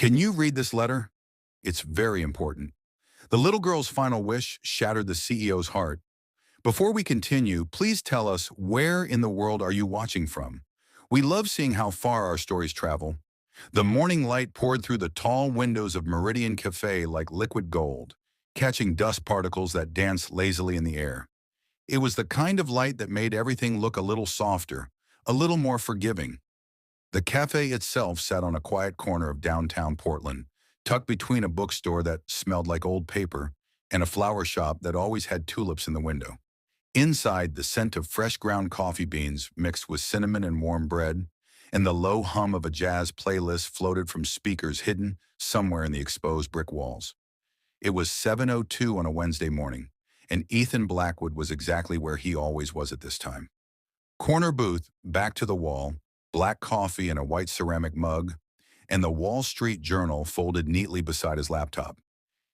Can you read this letter? It's very important. The little girl's final wish shattered the CEO's heart. Before we continue, please tell us, where in the world are you watching from? We love seeing how far our stories travel. The morning light poured through the tall windows of Meridian Cafe like liquid gold, catching dust particles that danced lazily in the air. It was the kind of light that made everything look a little softer, a little more forgiving. The cafe itself sat on a quiet corner of downtown Portland, tucked between a bookstore that smelled like old paper and a flower shop that always had tulips in the window. Inside, the scent of fresh ground coffee beans mixed with cinnamon and warm bread, and the low hum of a jazz playlist floated from speakers hidden somewhere in the exposed brick walls. It was 7:02 on a Wednesday morning, and Ethan Blackwood was exactly where he always was at this time. Corner booth, back to the wall, black coffee in a white ceramic mug, and the Wall Street Journal folded neatly beside his laptop.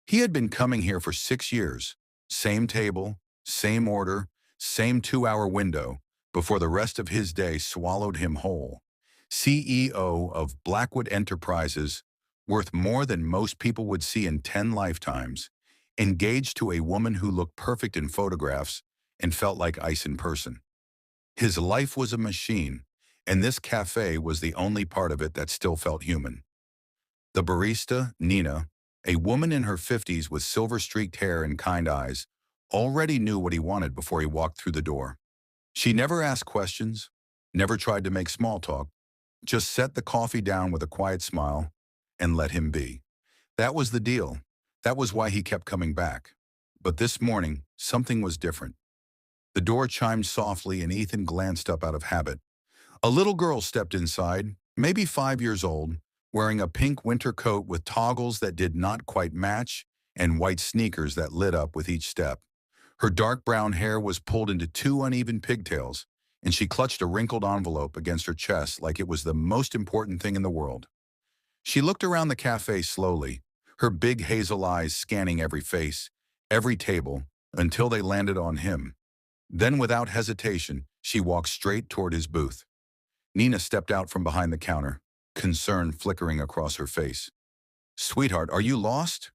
He had been coming here for 6 years. Same table, same order, same 2-hour window, before the rest of his day swallowed him whole. CEO of Blackwood Enterprises, worth more than most people would see in 10 lifetimes, engaged to a woman who looked perfect in photographs and felt like ice in person. His life was a machine, and this cafe was the only part of it that still felt human. The barista, Nina, a woman in her 50s with silver-streaked hair and kind eyes, already knew what he wanted before he walked through the door. She never asked questions, never tried to make small talk, just set the coffee down with a quiet smile and let him be. That was the deal. That was why he kept coming back. But this morning, something was different. The door chimed softly and Ethan glanced up out of habit. A little girl stepped inside, maybe 5 years old, wearing a pink winter coat with toggles that did not quite match and white sneakers that lit up with each step. Her dark brown hair was pulled into two uneven pigtails, and she clutched a wrinkled envelope against her chest like it was the most important thing in the world. She looked around the cafe slowly, her big hazel eyes scanning every face, every table, until they landed on him. Then, without hesitation, she walked straight toward his booth. Nina stepped out from behind the counter, concern flickering across her face. "Sweetheart, are you lost?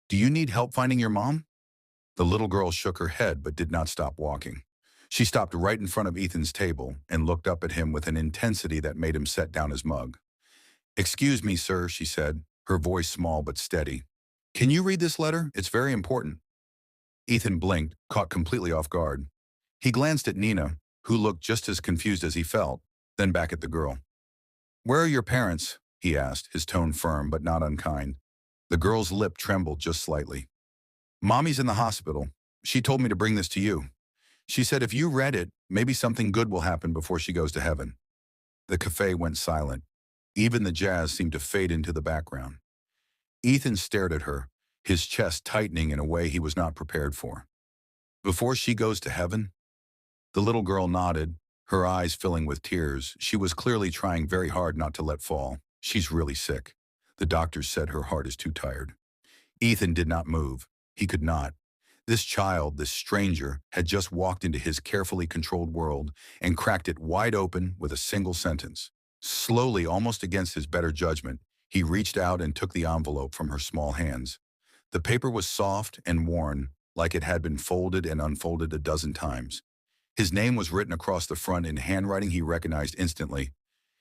Do you need help finding your mom?" The little girl shook her head but did not stop walking. She stopped right in front of Ethan's table and looked up at him with an intensity that made him set down his mug. "Excuse me, sir," she said, her voice small but steady. "Can you read this letter? It's very important." Ethan blinked, caught completely off guard. He glanced at Nina, who looked just as confused as he felt, then back at the girl. "Where are your parents?" he asked, his tone firm but not unkind. The girl's lip trembled just slightly. "Mommy's in the hospital. She told me to bring this to you. She said if you read it, maybe something good will happen before she goes to heaven." The cafe went silent. Even the jazz seemed to fade into the background. Ethan stared at her, his chest tightening in a way he was not prepared for. "Before she goes to heaven?" The little girl nodded, her eyes filling with tears. She was clearly trying very hard not to let fall. "She's really sick. The doctors said her heart is too tired." Ethan did not move. He could not. This child, this stranger, had just walked into his carefully controlled world and cracked it wide open with a single sentence. Slowly, almost against his better judgment, he reached out and took the envelope from her small hands. The paper was soft and worn, like it had been folded and unfolded a dozen times. His name was written across the front in handwriting he recognized instantly.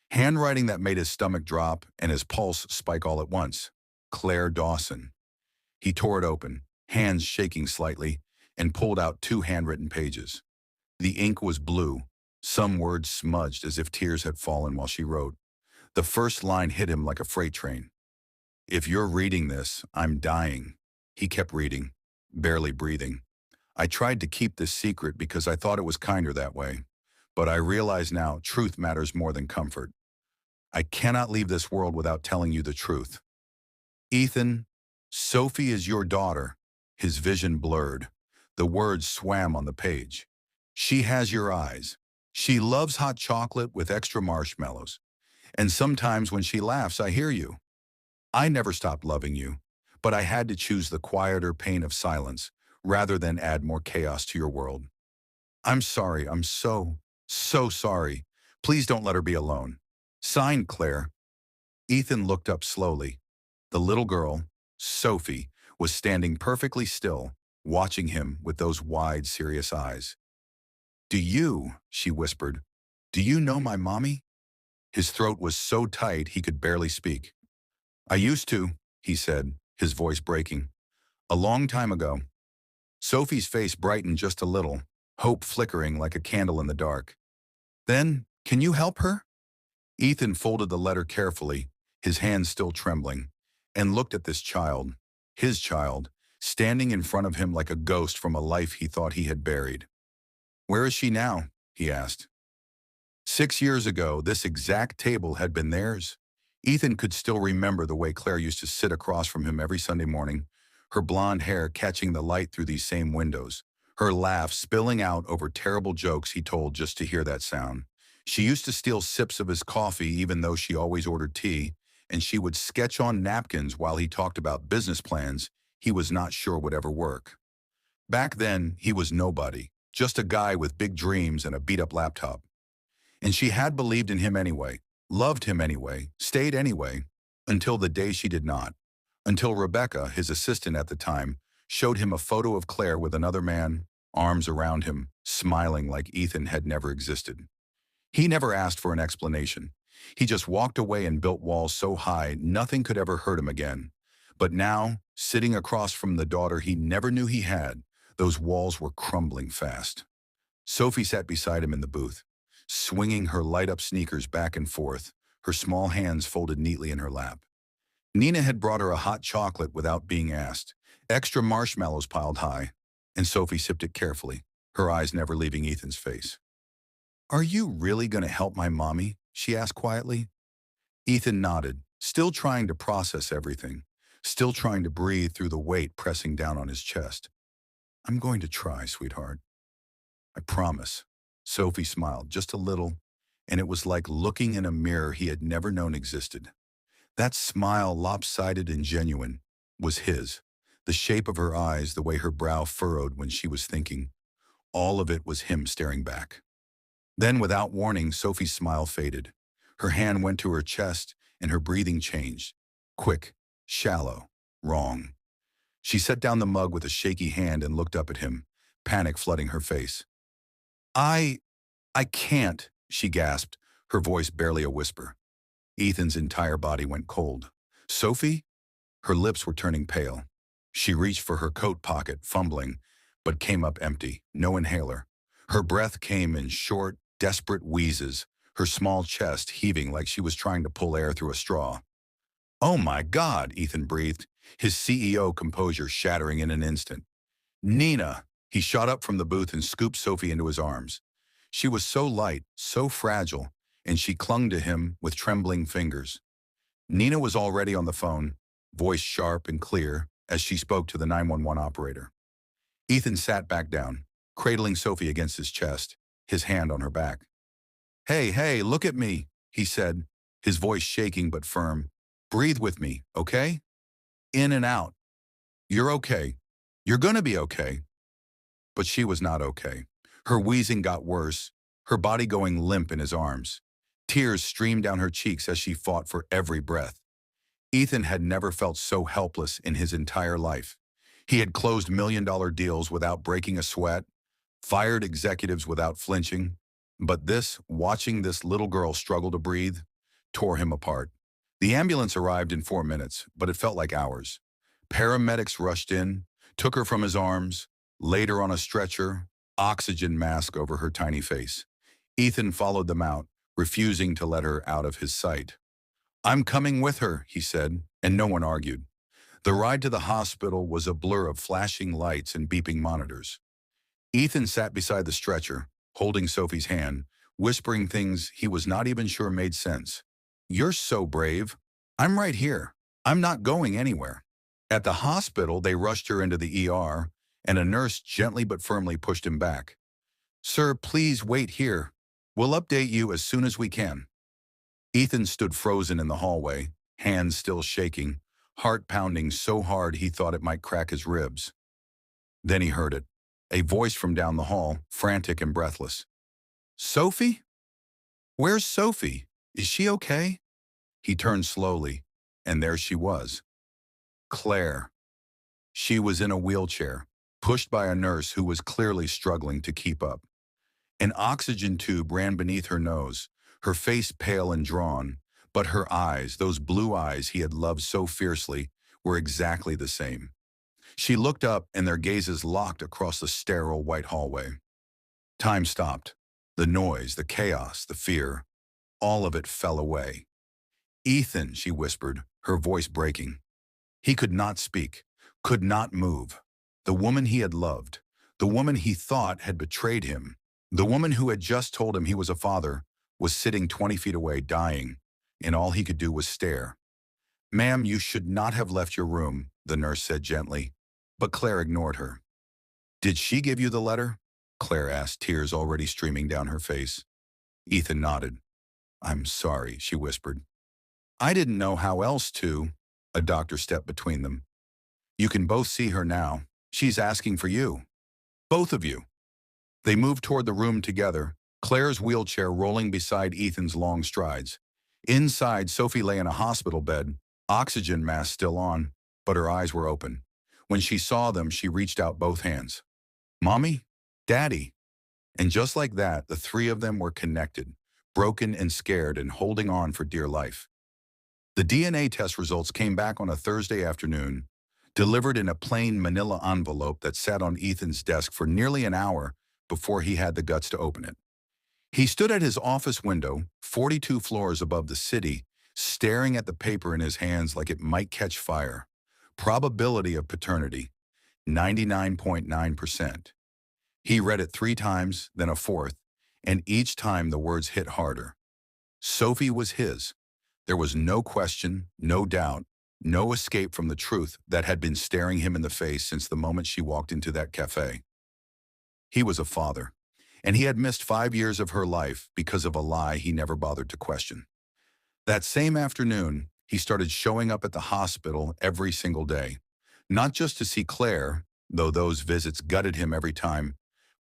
Handwriting that made his stomach drop and his pulse spike all at once. Claire Dawson. He tore it open, hands shaking slightly, and pulled out 2 handwritten pages. The ink was blue, some words smudged as if tears had fallen while she wrote. The first line hit him like a freight train. "If you're reading this, I'm dying." He kept reading, barely breathing. "I tried to keep this secret because I thought it was kinder that way. But I realize now truth matters more than comfort. I cannot leave this world without telling you the truth. Ethan, Sophie is your daughter." His vision blurred. The words swam on the page. "She has your eyes. She loves hot chocolate with extra marshmallows. And sometimes when she laughs, I hear you. I never stopped loving you, but I had to choose the quieter pain of silence rather than add more chaos to your world. I'm sorry. I'm so sorry. Please don't let her be alone. Signed, Claire." Ethan looked up slowly, The little girl, Sophie, was standing perfectly still, watching him with those wide, serious eyes. She whispered, do you know my mommy? His throat was so tight he could barely speak. I used to, he said, his voice breaking. A long time ago. Sophie's face brightened just a little, hope flickering like a candle in the dark. Then, can you help her? Ethan folded the letter carefully, his hands still trembling, and looked at this child, his child, standing in front of him like a ghost from a life he thought he had buried. Where is she now? He asked. 6 years ago, this exact table had been theirs. Ethan could still remember the way Claire used to sit across from him every Sunday morning, her blonde hair catching the light through these same windows, her laugh spilling out over terrible jokes he told just to hear that sound. She used to steal sips of his coffee even though she always ordered tea, and she would sketch on napkins while he talked about business plans he was not sure would ever work. Back then, he was nobody, just a guy with big dreams and a beat-up laptop. And she had believed in him anyway, loved him anyway, stayed anyway, until the day she did not. Until Rebecca, his assistant at the time, showed him a photo of Claire with another man, arms around him, smiling like Ethan had never existed. He never asked for an explanation. He just walked away and built walls so high nothing could ever hurt him again. But now, sitting across from the daughter he never knew he had, those walls were crumbling fast. Sophie sat beside him in the booth, swinging her light-up sneakers back and forth, her small hands folded neatly in her lap. Nina had brought her a hot chocolate without being asked, extra marshmallows piled high, and Sophie sipped it carefully, her eyes never leaving Ethan's face. Are you really going to help my mommy? She asked quietly. Ethan nodded, still trying to process everything, still trying to breathe through the weight pressing down on his chest. I'm going to try, sweetheart. I promise. Sophie smiled just a little, and it was like looking in a mirror he had never known existed. That smile, lopsided and genuine, was his. The shape of her eyes, the way her brow furrowed when she was thinking. All of it was him staring back. Then, without warning, Sophie's smile faded. Her hand went to her chest, and her breathing changed. Quick, shallow, wrong. She set down the mug with a shaky hand and looked up at him, panic flooding her face. I can't, she gasped, her voice barely a whisper. Ethan's entire body went cold. Sophie? Her lips were turning pale. She reached for her coat pocket, fumbling, but came up empty, no inhaler. Her breath came in short, desperate wheezes, her small chest heaving like she was trying to pull air through a straw. Oh my God, Ethan breathed, his CEO composure shattering in an instant. Nina! He shot up from the booth and scooped Sophie into his arms. She was so light, so fragile, and she clung to him with trembling fingers. Nina was already on the phone, voice sharp and clear, as she spoke to the 911 operator. Ethan sat back down, cradling Sophie against his chest, his hand on her back. Hey, look at me, he said, his voice shaking but firm. Breathe with me, okay? In and out. You're okay. You're gonna be okay. But she was not okay. Her wheezing got worse, her body going limp in his arms. Tears streamed down her cheeks as she fought for every breath. Ethan had never felt so helpless in his entire life. He had closed million-dollar deals without breaking a sweat, fired executives without flinching, but watching this little girl struggle to breathe, tore him apart. The ambulance arrived in 4 minutes, but it felt like hours. Paramedics rushed in, took her from his arms, laid her on a stretcher, oxygen mask over her tiny face. Ethan followed them out, refusing to let her out of his sight. I'm coming with her, he said, and no one argued. The ride to the hospital was a blur of flashing lights and beeping monitors. Ethan sat beside the stretcher, holding Sophie's hand, whispering things he was not even sure made sense. You're so brave. I'm right here. I'm not going anywhere. At the hospital, they rushed her into the ER, and a nurse gently but firmly pushed him back. Sir, please wait here. We'll update you as soon as we can. Ethan stood frozen in the hallway, hands still shaking, heart pounding so hard he thought it might crack his ribs. Then he heard it, a voice from down the hall, frantic and breathless. Sophie? Where's Sophie? Is she okay? He turned slowly, and there she was, Claire. She was in a wheelchair, pushed by a nurse who was clearly struggling to keep up. An oxygen tube ran beneath her nose, her face pale and drawn, but her eyes, those blue eyes he had loved so fiercely, were exactly the same. She looked up and their gazes locked across the sterile white hallway. Time stopped. The noise, the chaos, the fear, all of it fell away. "Ethan," she whispered, her voice breaking. He could not speak, could not move. The woman he had loved, the woman he thought had betrayed him, the woman who had just told him he was a father, was sitting 20 feet away, dying, and all he could do was stare. "Ma'am, you should not have left your room," the nurse said gently, but Claire ignored her. "Did she give you the letter?" Claire asked, tears already streaming down her face. Ethan nodded. "I'm sorry," she whispered. "I didn't know how else to." A doctor stepped between them. "You can both see her now. She's asking for you. Both of you." They moved toward the room together, Claire's wheelchair rolling beside Ethan's long strides. Inside, Sophie lay in a hospital bed, oxygen mask still on, but her eyes were open. When she saw them, she reached out both hands. "Mommy? Daddy?" And just like that, the three of them were connected, broken and scared and holding on for dear life. The DNA test results came back on a Thursday afternoon, delivered in a plain manila envelope that sat on Ethan's desk for nearly an hour before he had the guts to open it. He stood at his office window, 42 floors above the city, staring at the paper in his hands like it might catch fire. Probability of paternity, 99.9%. He read it 3 times, then a fourth, and each time the words hit harder. Sophie was his. There was no question, no doubt, no escape from the truth that had been staring him in the face since the moment she walked into that cafe. He was a father, and he had missed 5 years of her life because of a lie he never bothered to question. That same afternoon, he started showing up at the hospital every single day, not just to see Claire, though those visits gutted him every time,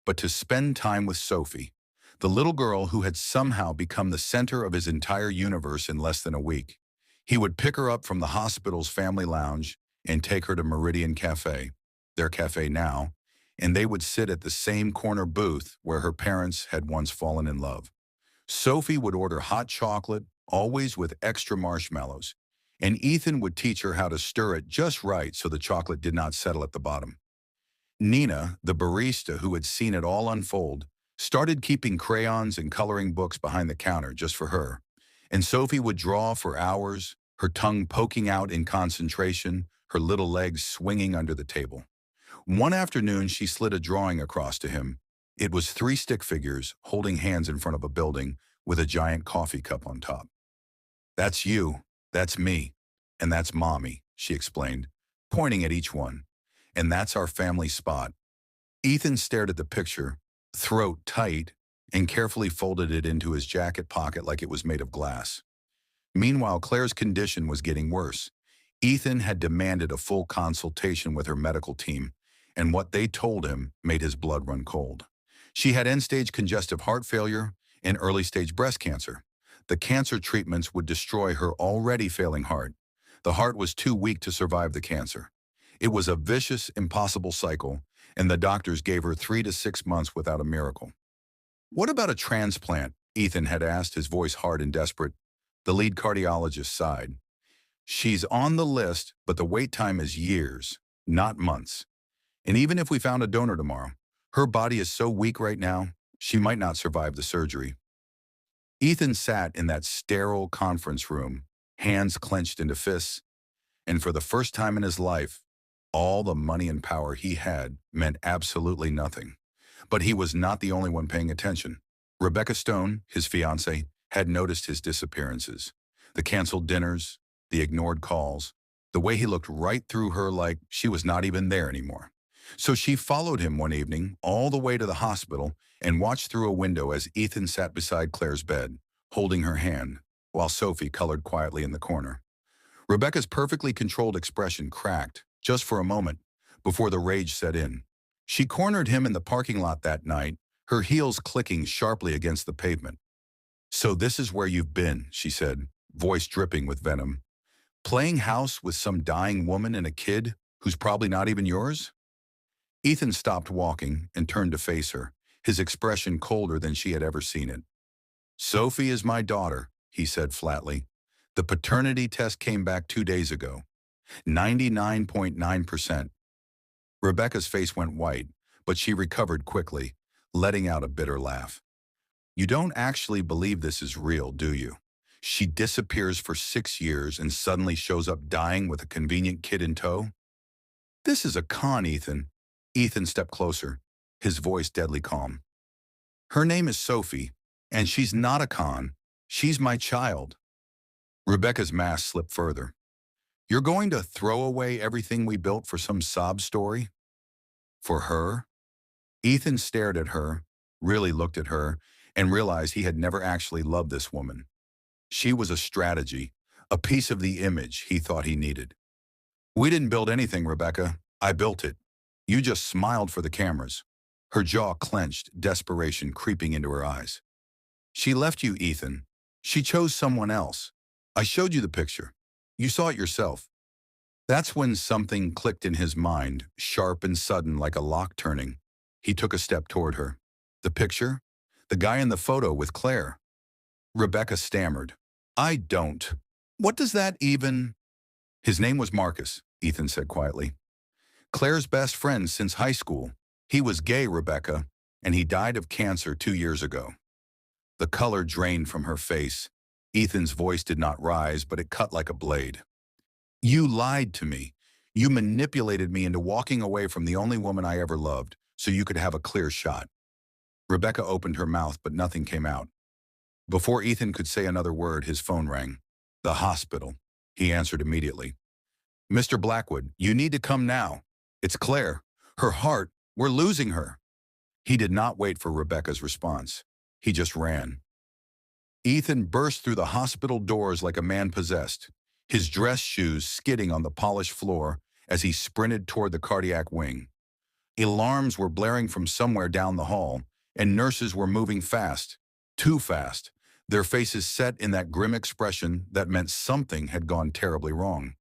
but to spend time with Sophie, the little girl who had somehow become the center of his entire universe in less than a week. He would pick her up from the hospital's family lounge and take her to Meridian Cafe, their cafe now, and they would sit at the same corner booth where her parents had once fallen in love. Sophie would order hot chocolate, always with extra marshmallows, and Ethan would teach her how to stir it just right so the chocolate did not settle at the bottom. Nina, the barista who had seen it all unfold, started keeping crayons and coloring books behind the counter just for her, and Sophie would draw for hours, her tongue poking out in concentration, her little legs swinging under the table. One afternoon, she slid a drawing across to him. It was 3 stick figures holding hands in front of a building with a giant coffee cup on top. "That's you, that's me, and that's Mommy," she explained, pointing at each one. "And that's our family spot." Ethan stared at the picture, throat tight, and carefully folded it into his jacket pocket like it was made of glass. Meanwhile, Claire's condition was getting worse. Ethan had demanded a full consultation with her medical team, and what they told him made his blood run cold. She had end-stage congestive heart failure and early-stage breast cancer. The cancer treatments would destroy her already failing heart. The heart was too weak to survive the cancer. It was a vicious, impossible cycle, and the doctors gave her 3 to 6 months without a miracle. "What about a transplant?" Ethan had asked, his voice hard and desperate. The lead cardiologist sighed. "She's on the list, but the wait time is years, not months. And even if we found a donor tomorrow, her body is so weak right now, she might not survive the surgery." Ethan sat in that sterile conference room, hands clenched into fists, and for the first time in his life, all the money and power he had meant absolutely nothing. But he was not the only one paying attention. Rebecca Stone, his fiancée, had noticed his disappearances. The canceled dinners, the ignored calls, the way he looked right through her like she was not even there anymore. So she followed him one evening all the way to the hospital and watched through a window as Ethan sat beside Claire's bed, holding her hand, while Sophie colored quietly in the corner. Rebecca's perfectly controlled expression cracked, just for a moment, before the rage set in. She cornered him in the parking lot that night, her heels clicking sharply against the pavement. "So this is where you've been," she said, voice dripping with venom. Playing house with some dying woman and a kid who's probably not even yours? Ethan stopped walking and turned to face her, his expression colder than she had ever seen it. Sophie is my daughter, he said flatly. The paternity test came back 2 days ago. 99.9%. Rebecca's face went white, but she recovered quickly, letting out a bitter laugh. You don't actually believe this is real, do you? She disappears for 6 years and suddenly shows up dying with a convenient kid in tow? This is a con, Ethan. Ethan stepped closer, his voice deadly calm. Her name is Sophie, and she's not a con. She's my child. Rebecca's mask slipped further. You're going to throw away everything we built for some sob story? For her? Ethan stared at her, really looked at her, and realized he had never actually loved this woman. She was a strategy, a piece of the image he thought he needed. We didn't build anything, Rebecca. I built it. You just smiled for the cameras. Her jaw clenched, desperation creeping into her eyes. She left you, Ethan. She chose someone else. I showed you the picture. You saw it yourself. That's when something clicked in his mind, sharp and sudden like a lock turning. He took a step toward her. The picture? The guy in the photo with Claire. Rebecca stammered. I don't. What does that even... His name was Marcus, Ethan said quietly. Claire's best friend since high school. He was gay, Rebecca, and he died of cancer 2 years ago. The color drained from her face. Ethan's voice did not rise, but it cut like a blade. You lied to me. You manipulated me into walking away from the only woman I ever loved, so you could have a clear shot. Rebecca opened her mouth, but nothing came out. Before Ethan could say another word, his phone rang. The hospital. He answered immediately. Mr. Blackwood, you need to come now. It's Claire. Her heart. We're losing her. He did not wait for Rebecca's response. He just ran. Ethan burst through the hospital doors like a man possessed, his dress shoes skidding on the polished floor as he sprinted toward the cardiac wing. Alarms were blaring from somewhere down the hall, and nurses were moving fast, too fast, their faces set in that grim expression that meant something had gone terribly wrong.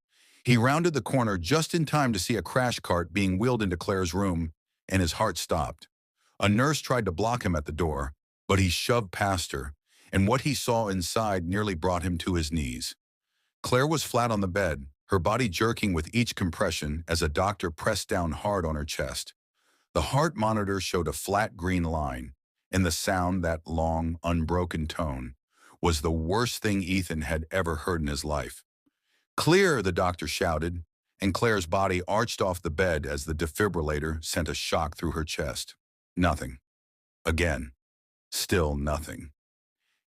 He rounded the corner just in time to see a crash cart being wheeled into Claire's room, and his heart stopped. A nurse tried to block him at the door, but he shoved past her, and what he saw inside nearly brought him to his knees. Claire was flat on the bed, her body jerking with each compression as a doctor pressed down hard on her chest. The heart monitor showed a flat green line, and the sound, that long, unbroken tone, was the worst thing Ethan had ever heard in his life. Clear, the doctor shouted, and Claire's body arched off the bed as the defibrillator sent a shock through her chest. Nothing. Again. Still nothing.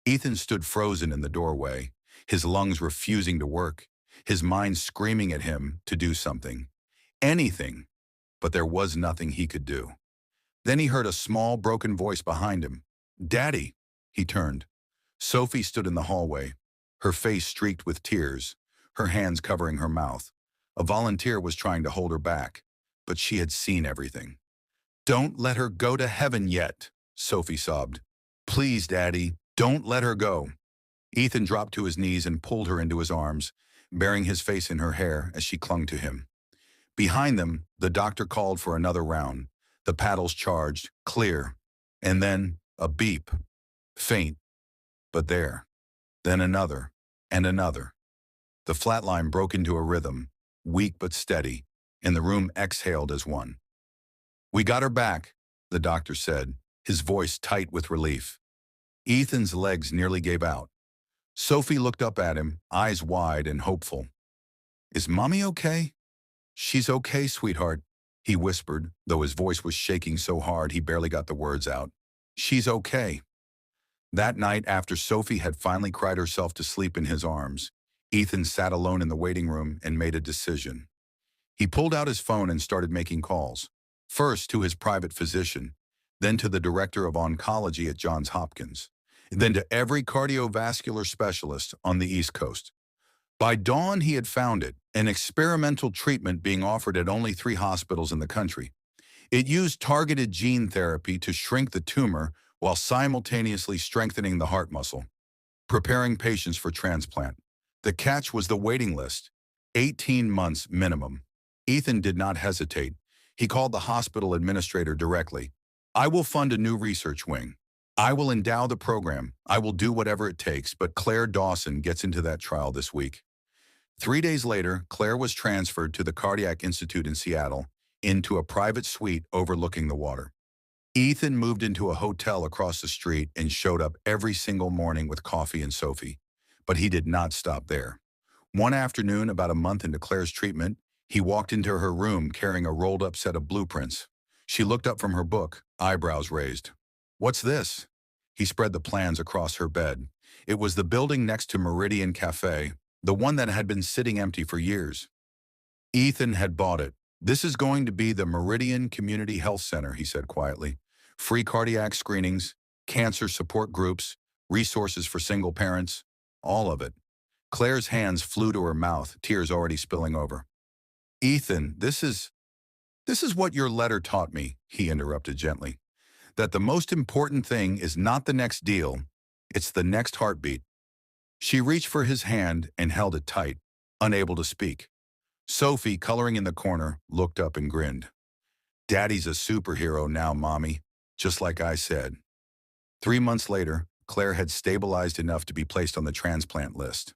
Ethan stood frozen in the doorway, his lungs refusing to work, his mind screaming at him to do something. Anything. But there was nothing he could do. Then he heard a small, broken voice behind him. Daddy! He turned. Sophie stood in the hallway, her face streaked with tears, her hands covering her mouth. A volunteer was trying to hold her back, but she had seen everything. Don't let her go to heaven yet, Sophie sobbed. Please, Daddy, don't let her go. Ethan dropped to his knees and pulled her into his arms, burying his face in her hair as she clung to him. Behind them, the doctor called for another round. The paddles charged, clear, and then a beep. Faint, but there. Then another, and another. The flatline broke into a rhythm, weak but steady, and the room exhaled as one. We got her back, the doctor said, his voice tight with relief. Ethan's legs nearly gave out. Sophie looked up at him, eyes wide and hopeful. Is Mommy okay? She's okay, sweetheart, he whispered, though his voice was shaking so hard he barely got the words out. She's okay. That night, after Sophie had finally cried herself to sleep in his arms, Ethan sat alone in the waiting room and made a decision. He pulled out his phone and started making calls, first to his private physician, then to the director of oncology at Johns Hopkins, then to every cardiovascular specialist on the East Coast. By dawn, he had found it, an experimental treatment being offered at only 3 hospitals in the country. It used targeted gene therapy to shrink the tumor while simultaneously strengthening the heart muscle, preparing patients for transplant. The catch was the waiting list. 18 months minimum. Ethan did not hesitate. He called the hospital administrator directly. I will fund a new research wing. I will endow the program. I will do whatever it takes, but Claire Dawson gets into that trial this week. 3 days later, Claire was transferred to the Cardiac Institute in Seattle into a private suite overlooking the water. Ethan moved into a hotel across the street and showed up every single morning with coffee and Sophie. But he did not stop there. One afternoon, about a month into Claire's treatment, he walked into her room carrying a rolled-up set of blueprints. She looked up from her book, eyebrows raised. What's this? He spread the plans across her bed. It was the building next to Meridian Cafe, the one that had been sitting empty for years. Ethan had bought it. This is going to be the Meridian Community Health Center, he said quietly. Free cardiac screenings, cancer support groups, resources for single parents, all of it. Claire's hands flew to her mouth, tears already spilling over. Ethan, this is what your letter taught me, he interrupted gently. That the most important thing is not the next deal, it's the next heartbeat. She reached for his hand and held it tight, unable to speak. Sophie, coloring in the corner, looked up and grinned. Daddy's a superhero now, Mommy, just like I said. 3 months later, Claire had stabilized enough to be placed on the transplant list.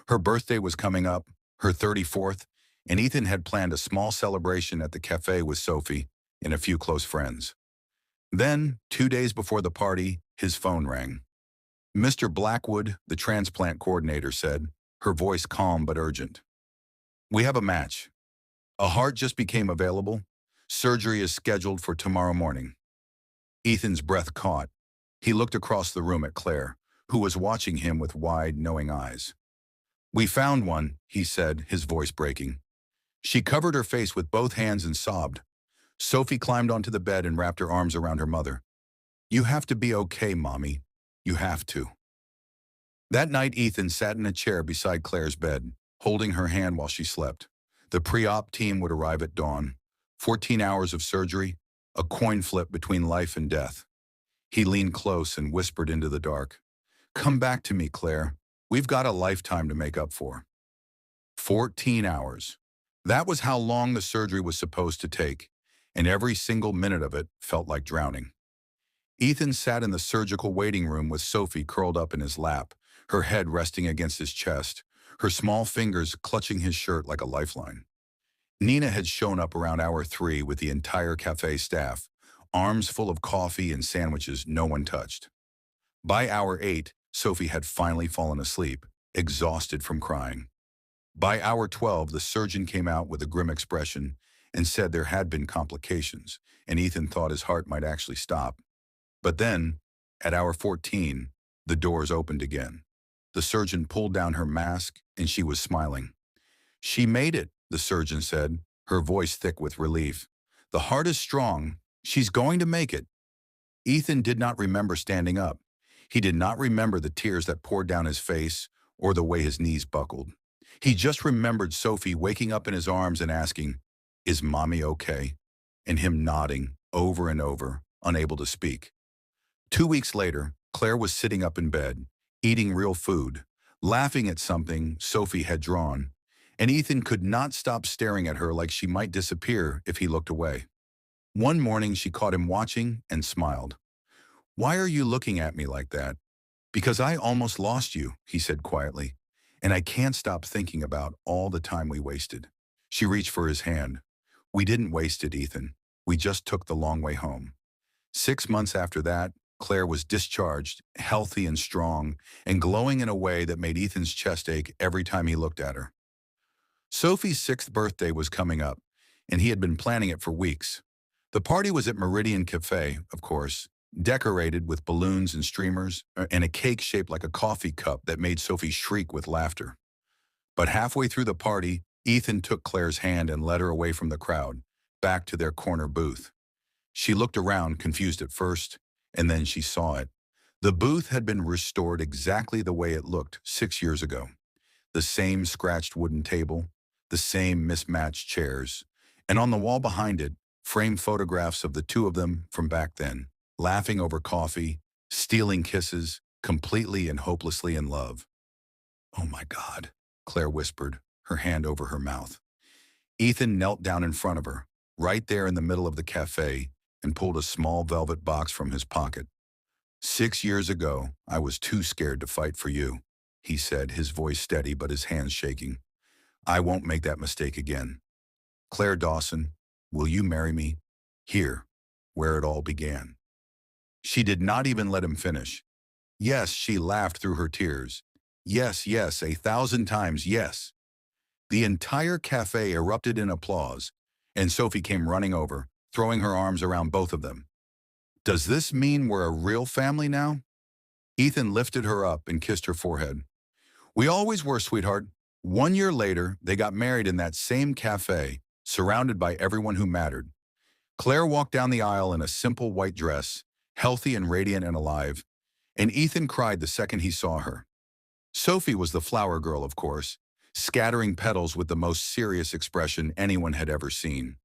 Her birthday was coming up, her 34th, and Ethan had planned a small celebration at the cafe with Sophie and a few close friends. Then, 2 days before the party, his phone rang. Mr. Blackwood, the transplant coordinator, said, her voice calm but urgent. We have a match. A heart just became available. Surgery is scheduled for tomorrow morning. Ethan's breath caught. He looked across the room at Claire, who was watching him with wide, knowing eyes. We found one, he said, his voice breaking. She covered her face with both hands and sobbed. Sophie climbed onto the bed and wrapped her arms around her mother. You have to be okay, Mommy. You have to. That night, Ethan sat in a chair beside Claire's bed, holding her hand while she slept. The pre-op team would arrive at dawn. 14 hours of surgery, a coin flip between life and death. He leaned close and whispered into the dark. Come back to me, Claire. We've got a lifetime to make up for. 14 hours. That was how long the surgery was supposed to take, and every single minute of it felt like drowning. Ethan sat in the surgical waiting room with Sophie curled up in his lap, her head resting against his chest, her small fingers clutching his shirt like a lifeline. Nina had shown up around hour 3 with the entire cafe staff, arms full of coffee and sandwiches no one touched. By hour 8, Sophie had finally fallen asleep, exhausted from crying. By hour 12, the surgeon came out with a grim expression and said there had been complications, and Ethan thought his heart might actually stop. But then, at hour 14, the doors opened again. The surgeon pulled down her mask, and she was smiling. She made it, the surgeon said, her voice thick with relief. The heart is strong. She's going to make it. Ethan did not remember standing up. He did not remember the tears that poured down his face or the way his knees buckled. He just remembered Sophie waking up in his arms and asking, Is Mommy okay? And him nodding over and over, unable to speak. 2 weeks later, Claire was sitting up in bed, eating real food, laughing at something Sophie had drawn, and Ethan could not stop staring at her like she might disappear if he looked away. One morning she caught him watching and smiled. Why are you looking at me like that? Because I almost lost you, he said quietly, and I can't stop thinking about all the time we wasted. She reached for his hand. We didn't waste it, Ethan. We just took the long way home. 6 months after that, Claire was discharged, healthy and strong, and glowing in a way that made Ethan's chest ache every time he looked at her. Sophie's 6th birthday was coming up, and he had been planning it for weeks. The party was at Meridian Cafe, of course, decorated with balloons and streamers, and a cake shaped like a coffee cup that made Sophie shriek with laughter. But halfway through the party, Ethan took Claire's hand and led her away from the crowd, back to their corner booth. She looked around, confused at first, and then she saw it. The booth had been restored exactly the way it looked 6 years ago. The same scratched wooden table, the same mismatched chairs, and on the wall behind it, framed photographs of the two of them from back then, laughing over coffee, stealing kisses, completely and hopelessly in love. Oh my God, Claire whispered, her hand over her mouth. Ethan knelt down in front of her, right there in the middle of the cafe, and pulled a small velvet box from his pocket. 6 years ago, I was too scared to fight for you, he said, his voice steady but his hands shaking. I won't make that mistake again. Claire Dawson, will you marry me? Here, where it all began. She did not even let him finish. Yes, she laughed through her tears. Yes, yes, 1,000 times yes. The entire cafe erupted in applause, and Sophie came running over, throwing her arms around both of them. Does this mean we're a real family now? Ethan lifted her up and kissed her forehead. We always were, sweetheart. 1 year later, they got married in that same cafe, surrounded by everyone who mattered. Claire walked down the aisle in a simple white dress, healthy and radiant and alive, and Ethan cried the second he saw her. Sophie was the flower girl, of course, scattering petals with the most serious expression anyone had ever seen.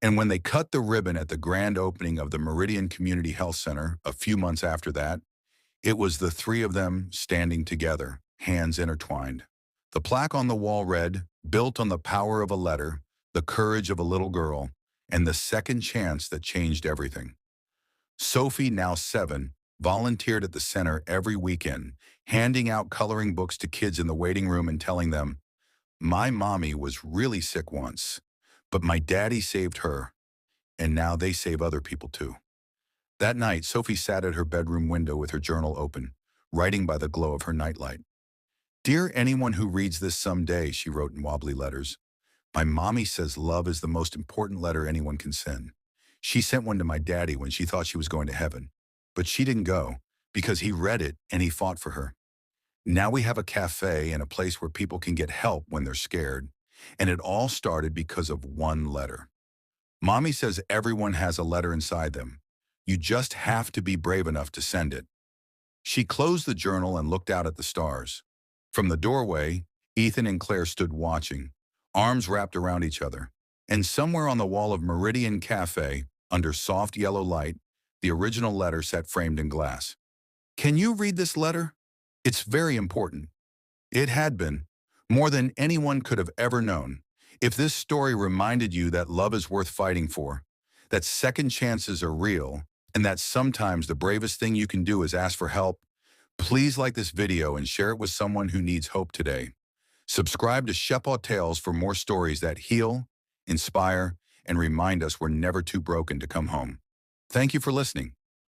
And when they cut the ribbon at the grand opening of the Meridian Community Health Center a few months after that, it was the three of them standing together, hands intertwined. The plaque on the wall read, "Built on the power of a letter, the courage of a little girl, and the second chance that changed everything." Sophie, now 7, volunteered at the center every weekend, handing out coloring books to kids in the waiting room and telling them, "My mommy was really sick once, but my daddy saved her, and now they save other people too." That night, Sophie sat at her bedroom window with her journal open, writing by the glow of her nightlight. "Dear anyone who reads this someday," she wrote in wobbly letters, "my mommy says love is the most important letter anyone can send. She sent one to my daddy when she thought she was going to heaven, but she didn't go because he read it and he fought for her. Now we have a cafe and a place where people can get help when they're scared, and it all started because of one letter. Mommy says everyone has a letter inside them. You just have to be brave enough to send it." She closed the journal and looked out at the stars. From the doorway, Ethan and Claire stood watching, arms wrapped around each other. And somewhere on the wall of Meridian Cafe, under soft yellow light, the original letter sat framed in glass. "Can you read this letter? It's very important." It had been, more than anyone could have ever known. If this story reminded you that love is worth fighting for, that second chances are real, and that sometimes the bravest thing you can do is ask for help, please like this video and share it with someone who needs hope today. Subscribe to Shepaw Tales for more stories that heal, inspire, and remind us we're never too broken to come home. Thank you for listening.